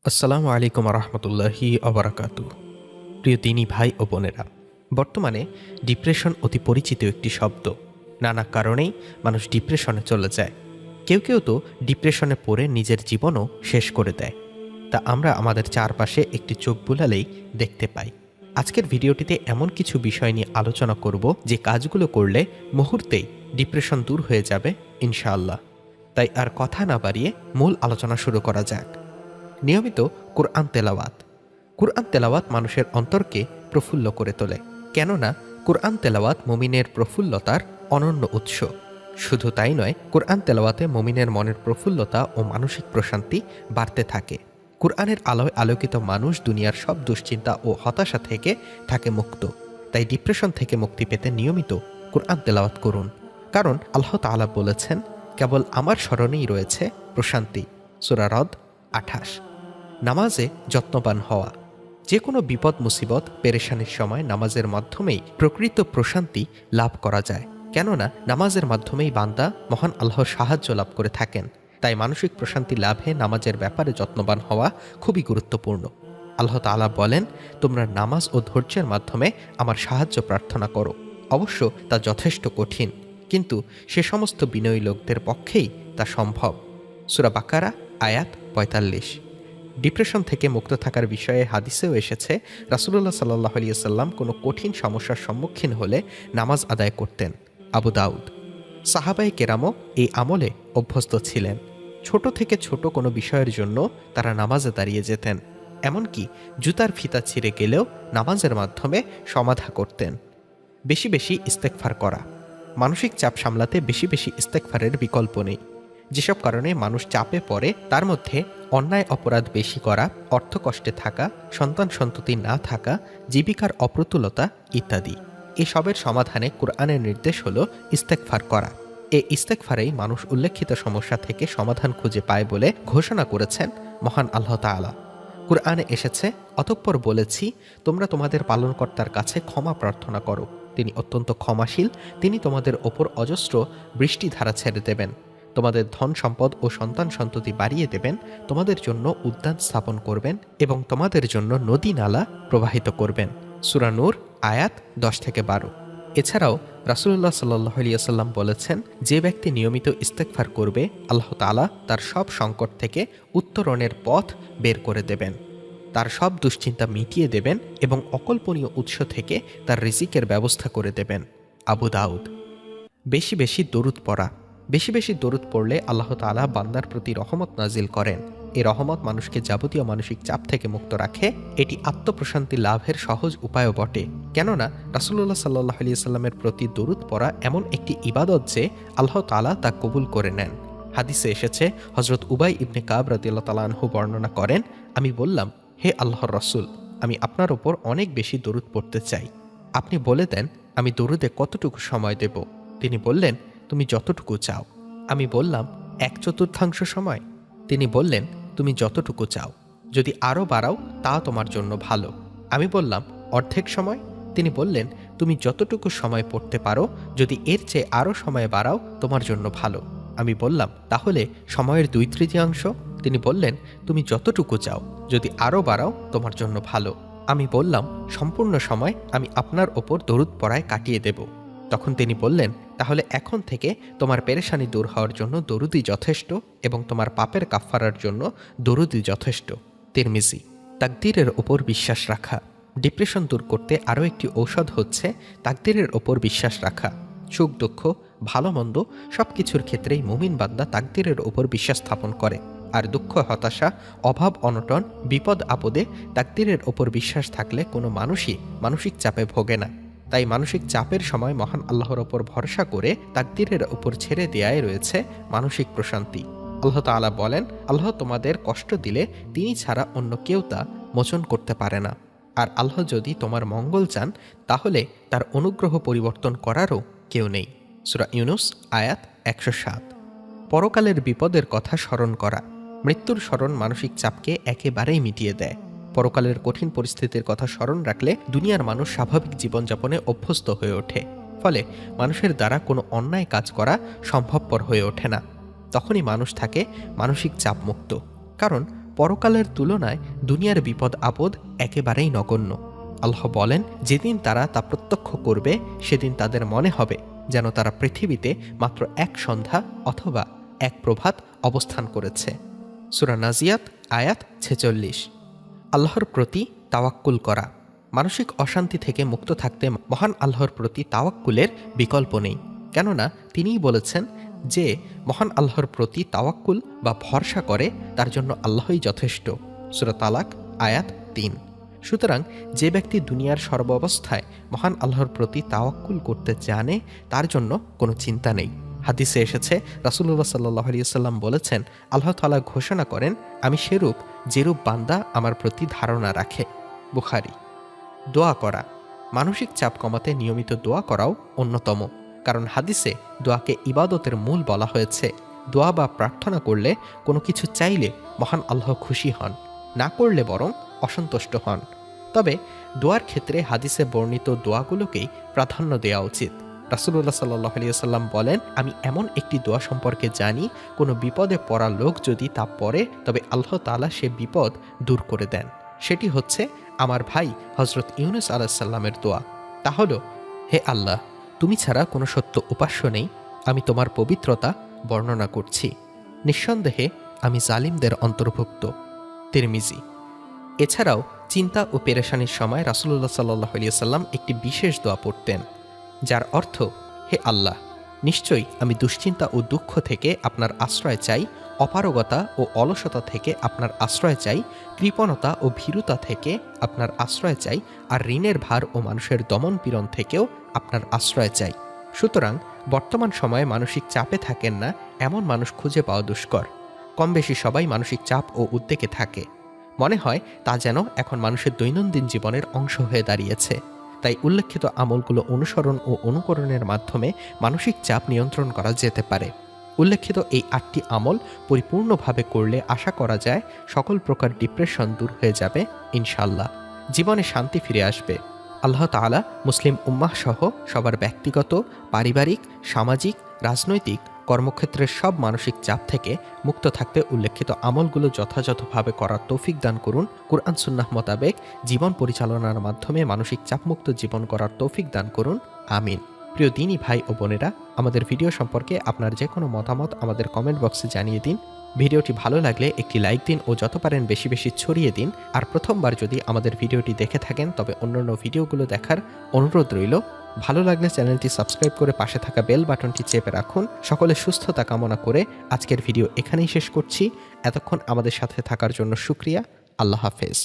আসসালামু আলাইকুম রহমতুল্লাহি অবরাকাতু। প্রিয় দিনী ভাই ও বোনেরা, বর্তমানে ডিপ্রেশন অতি পরিচিত একটি শব্দ। নানা কারণেই মানুষ ডিপ্রেশনে চলে যায়। কেউ কেউ তো ডিপ্রেশনে পড়ে নিজের জীবনও শেষ করে দেয়। তা আমরা আমাদের চারপাশে একটি চোখ বুলালেই দেখতে পাই। আজকের ভিডিওটিতে এমন কিছু বিষয় নিয়ে আলোচনা করব যে কাজগুলো করলে মুহূর্তেই ডিপ্রেশন দূর হয়ে যাবে ইনশাআল্লাহ। তাই আর কথা না বাড়িয়ে মূল আলোচনা শুরু করা যাক। নিয়মিত কুরআন তেলাওয়াত। কুরআন তেলাওয়াত মানুষের অন্তরকে প্রফুল্ল করে তোলে, কেননা কুরআন তেলাওয়াত মুমিনের প্রফুল্লতার অনন্য উৎস। শুধু তাই নয়, কুরআন তেলাওয়াতে মুমিনের মনের প্রফুল্লতা ও মানসিক প্রশান্তি বাড়তে থাকে। কুরআনের আলোয় আলোকিত মানুষ দুনিয়ার সব দুশ্চিন্তা ও হতাশা থেকে থাকে মুক্ত। তাই ডিপ্রেশন থেকে মুক্তি পেতে নিয়মিত কুরআন তেলাওয়াত করুন, কারণ আল্লাহ তাআলা বলেছেন, কেবল আমার স্মরণেই রয়েছে প্রশান্তি। সূরা রদ 28। নামাজে যত্নবান হওয়া। যে কোনো বিপদ মুসিবত পেরেশানির সময় নামাজের মাধ্যমেই প্রকৃত প্রশান্তি লাভ করা যায়, কেননা নামাজের মাধ্যমেই বান্দা মহান আল্লাহর সাহায্য লাভ করে থাকেন। তাই মানসিক প্রশান্তি লাভে নামাজের ব্যাপারে যত্নবান হওয়া খুবই গুরুত্বপূর্ণ। আল্লাহ তাআলা বলেন, তোমরা নামাজ ও ধৈর্যের মাধ্যমে আমার সাহায্য প্রার্থনা করো। অবশ্য তা যথেষ্ট কঠিন, কিন্তু সে সমস্ত বিনয়ী লোকদের পক্ষেই তা সম্ভব। সূরা বাকারা আয়াত ৪৫। ডিপ্রেশন থেকে মুক্ত থাকার বিষয়ে হাদিসেও এসেছে, রাসূলুল্লাহ সাল্লাল্লাহু আলাইহি ওয়াসাল্লাম কোনো কঠিন সমস্যার সম্মুখীন হলে নামাজ আদায় করতেন। আবু দাউদ। সাহাবায়ে কেরামও এই আমলে অভ্যস্ত ছিলেন। ছোট থেকে ছোট কোনো বিষয়ের জন্য তারা নামাজে দাঁড়িয়ে যেতেন। এমনকি জুতার ফিতা ছিঁড়ে গেলেও নামাজের মাধ্যমে সমাধা করতেন। বেশি বেশি ইস্তেগফার করা। মানসিক চাপ সামলাতে বেশি বেশি ইস্তেগফারের বিকল্প নেই। যেসব কারণে মানুষ চাপে পড়ে, তার মধ্যে অন্যায় অপরাধ বেশি করা, অর্থকষ্টে থাকা, সন্তান সন্ততি না থাকা, জীবিকার অপ্রতুলতা ইত্যাদি। এসবের সমাধানে কুরআনের নির্দেশ হলো ইস্তেগফার করা। এই ইস্তেগফারেই মানুষ উল্লেখিত সমস্যা থেকে সমাধান খুঁজে পায় বলে ঘোষণা করেছেন মহান আল্লাহ তাআলা। কুরআনে এসেছে, অতঃপর বলেছি, তোমরা তোমাদের পালনকর্তার কাছে ক্ষমা প্রার্থনা করো, তিনি অত্যন্ত ক্ষমাশীল, তিনি তোমাদের ওপর অজস্র বৃষ্টিধারা ছেড়ে দেবেন, তোমাদের ধন সম্পদ ও সন্তান সন্ততি বাড়িয়ে দেবেন, তোমাদের জন্য উদ্যান স্থাপন করবেন এবং তোমাদের জন্য নদী নালা প্রবাহিত করবেন। সূরা নূর আয়াত ১০-১২। এছাড়াও রাসূলুল্লাহ সাল্লাল্লাহু আলাইহি ওয়াসাল্লাম বলেছেন, যে ব্যক্তি নিয়মিত ইস্তেগফার করবে, আল্লাহ তাআলা তার সব সংকট থেকে উত্তরণের পথ বের করে দেবেন, তার সব দুশ্চিন্তা মিটিয়ে দেবেন এবং অকল্পনীয় উৎস থেকে তার রিজিকের ব্যবস্থা করে দেবেন। আবু দাউদ। বেশি বেশি দরুদ পড়া। বেশি বেশি দরুদ পড়লে আল্লাহ তাআলা বান্দার প্রতি রহমত নাজিল করেন। এই রহমত মানুষকে যাবতীয় মানসিক চাপ থেকে মুক্ত রাখে। এটি আত্মপ্রশান্তি লাভের সহজ উপায়ও বটে, কেননা রাসূলুল্লাহ সাল্লাল্লাহু আলাইহি ওয়াসাল্লামের প্রতি দরুদ পড়া এমন একটি ইবাদত যে আল্লাহ তাআলা তা কবুল করে নেন। হাদিসে এসেছে, হযরত উবাই ইবনে কাব রাদিয়াল্লাহু তাআলা আনহু বর্ণনা করেন, আমি বললাম, হে আল্লাহর রাসূল, আমি আপনার ওপর অনেক বেশি দরুদ পড়তে চাই। আপনি বলে দেন, আমি দরুদে কতটুকু সময় দেব? তিনি বললেন, তুমি যতটুকু চাও। আমি বললাম, ১/৪ সময়? তিনি বললেন, তুমি যতটুকু চাও, যদি আরও বাড়াও তাও তোমার জন্য ভালো। আমি বললাম, অর্ধেক সময়? তিনি বললেন, তুমি যতটুকু সময় পড়তে পারো, যদি এর চেয়ে আরও সময় বাড়াও তোমার জন্য ভালো। আমি বললাম, তাহলে সময়ের ২/৩? তিনি বললেন, তুমি যতটুকু চাও, যদি আরও বাড়াও তোমার জন্য ভালো। আমি বললাম, সম্পূর্ণ সময় আমি আপনার ওপর দরুদ পড়ায় কাটিয়ে দেব। তখন তিনি বললেন, তাহলে এখন থেকে তোমার পেরেশানি দূর হওয়ার জন্য দরুদই যথেষ্ট এবং তোমার পাপের কাফফারার জন্য দরুদই যথেষ্ট। তিরমিজি। তাকদীরের ওপর বিশ্বাস রাখা। ডিপ্রেশন দূর করতে আরও একটি ঔষধ হচ্ছে তাকদীরের ওপর বিশ্বাস রাখা। সুখ দুঃখ, ভালো মন্দ সব কিছুর ক্ষেত্রেই মুমিন বান্দা তাকদীরের ওপর বিশ্বাস স্থাপন করে। আর দুঃখ, হতাশা, অভাব, অনটন, বিপদ আপদে তাকদীরের ওপর বিশ্বাস থাকলে কোনো মানুষই মানসিক চাপে ভোগে না। তাই মানসিক চাপের সময় মহান আল্লাহর ওপর ভরসা করে তাকদীরের ওপর ছেড়ে দেয়ায় রয়েছে মানসিক প্রশান্তি। আল্লাহ তাআলা বলেন, আল্লাহ তোমাদের কষ্ট দিলে তিনি ছাড়া অন্য কেউ তা মোচন করতে পারে না। আর আল্লাহ যদি তোমার মঙ্গল চান, তাহলে তার অনুগ্রহ পরিবর্তন করারও কেউ নেই। সূরা ইউনূস আয়াত ১০৭। পরকালের বিপদের কথা স্মরণ করা। মৃত্যুর স্মরণ মানসিক চাপকে একেবারেই মিটিয়ে দেয়। পরকালের কঠিন পরিস্থিতির কথা স্মরণ রাখলে দুনিয়ার মানুষ স্বাভাবিক জীবনযাপনে অভ্যস্ত হয়ে ওঠে, ফলে মানুষের দ্বারা কোনো অন্যায় কাজ করা সম্ভবপর হয়ে ওঠে না। তখনই মানুষ থাকে মানসিক চাপমুক্ত, কারণ পরকালের তুলনায় দুনিয়ার বিপদ আপদ একেবারেই নগণ্য। আল্লাহ বলেন, যেদিন তারা তা প্রত্যক্ষ করবে সেদিন তাদের মনে হবে যেন তারা পৃথিবীতে মাত্র এক সন্ধ্যা অথবা এক প্রভাত অবস্থান করেছে। সূরা নাজিয়াত আয়াত 46। আল্লাহর প্রতি তাওয়াক্কুল করা। মানসিক অশান্তি থেকে মুক্ত থাকতে মহান আল্লাহর প্রতি তাওয়াক্কুলের বিকল্প নেই, কেননা তিনিই বলেছেন যে মহান আল্লাহর প্রতি তাওয়াক্কুল বা ভরসা করে তার জন্য আল্লাহই যথেষ্ট। সূরা তালাক আয়াত 3। সুতরাং যে ব্যক্তি দুনিয়ার সর্বাবস্থায় মহান আল্লাহর প্রতি তাওয়াক্কুল করতে জানে তার জন্য কোনো চিন্তা নেই। হাদিসে এসেছে, রাসূলুল্লাহ সাল্লাল্লাহু আলাইহি ওয়াসাল্লাম বলেছেন, আল্লাহ তাআলা ঘোষণা করেন, আমি সেরূপ যেরূপ বান্দা আমার প্রতি ধারণা রাখে। বুখারী। দোয়া করা। মানসিক চাপ কমাতে নিয়মিত দোয়া করাও অন্যতম, কারণ হাদিসে দোয়াকে ইবাদতের মূল বলা হয়েছে। দোয়া বা প্রার্থনা করলে কোনো কিছু চাইলে মহান আল্লাহ খুশি হন, না করলে বরং অসন্তুষ্ট হন। তবে দোয়ার ক্ষেত্রে হাদিসে বর্ণিত দোয়াগুলোকেই প্রাধান্য দেওয়া উচিত। রাসূলুল্লাহ সাল্লাল্লাহু আলাইহি ওয়াসাল্লাম বলেন, আমি এমন একটি দোয়া সম্পর্কে জানি, কোনো বিপদে পড়া লোক যদি তা পড়ে তবে আল্লাহ তাআলা সে বিপদ দূর করে দেন। সেটি হচ্ছে আমার ভাই হযরত ইউনূস আলাইহিস সালামের দোয়া। তা হলো, হে আল্লাহ, তুমি ছাড়া কোনো সত্য উপাস্য নেই, আমি তোমার পবিত্রতা বর্ণনা করছি। নিঃসন্দেহে আমি জালিমদের অন্তর্ভুক্ত। তিরমিজি। এছাড়াও চিন্তা ও পেরেশানির সময় রাসূলুল্লাহ সাল্লাল্লাহু আলাইহি ওয়াসাল্লাম একটি বিশেষ দোয়া পড়তেন, যার অর্থ, হে আল্লাহ, নিশ্চয়ই আমি দুশ্চিন্তা ও দুঃখ থেকে আপনার আশ্রয় চাই, অপারগতা ও অলসতা থেকে আপনার আশ্রয় চাই, কৃপণতা ও ভীরুতা থেকে আপনার আশ্রয় চাই, আর ঋণের ভার ও মানুষের দমন পীড়ন থেকেও আপনার আশ্রয় চাই। সুতরাং বর্তমান সময়ে মানসিক চাপে থাকেন না এমন মানুষ খুঁজে পাওয়া দুষ্কর। কম বেশি সবাই মানসিক চাপ ও উদ্বেগে থাকে। মনে হয় তা যেন এখন মানুষের দৈনন্দিন জীবনের অংশ হয়ে দাঁড়িয়েছে। তাই উল্লেখিত আমলগুলো অনুসরণ ও অনুকরণের মাধ্যমে মানসিক চাপ নিয়ন্ত্রণ করা যেতে পারে। উল্লেখিত এই 8টি আমল পরিপূর্ণভাবে করলে আশা করা যায় সকল প্রকার ডিপ্রেশন দূর হয়ে যাবে ইনশাআল্লাহ। জীবনে শান্তি ফিরে আসবে। আল্লাহ তাআলা মুসলিম উম্মাহ সহ সবার ব্যক্তিগত, পারিবারিক, সামাজিক, রাজনৈতিক, কর্মক্ষেত্রের সব মানসিক চাপ থেকে মুক্ত থাকতে উল্লেখিত আমলগুলো যথাযথভাবে করার তৌফিক দান করুন। কুরআন সুন্নাহ মোতাবেক জীবন পরিচালনার মাধ্যমে মানসিক চাপমুক্ত জীবন করার তৌফিক দান করুন। আমিন। প্রিয় দিনী ভাই ও বোনেরা, আমাদের ভিডিও সম্পর্কে আপনার যে কোনো মতামত আমাদের কমেন্ট বক্সে জানিয়ে দিন। ভিডিওটি ভালো লাগলে একটি লাইক দিন ও যত পারেন বেশি বেশি ছড়িয়ে দিন। আর প্রথমবার যদি আমাদের ভিডিওটি দেখে থাকেন তবে অন্যান্য ভিডিওগুলো দেখার অনুরোধ রইল। ভালো লাগলে চ্যানেলটি সাবস্ক্রাইব করে পাশে থাকা বেল বাটনটি চেপে রাখুন। সকলের সুস্থতা কামনা করে আজকের ভিডিও এখানেই শেষ করছি। এতক্ষণ আমাদের সাথে থাকার জন্য শুকরিয়া। আল্লাহ হাফেজ।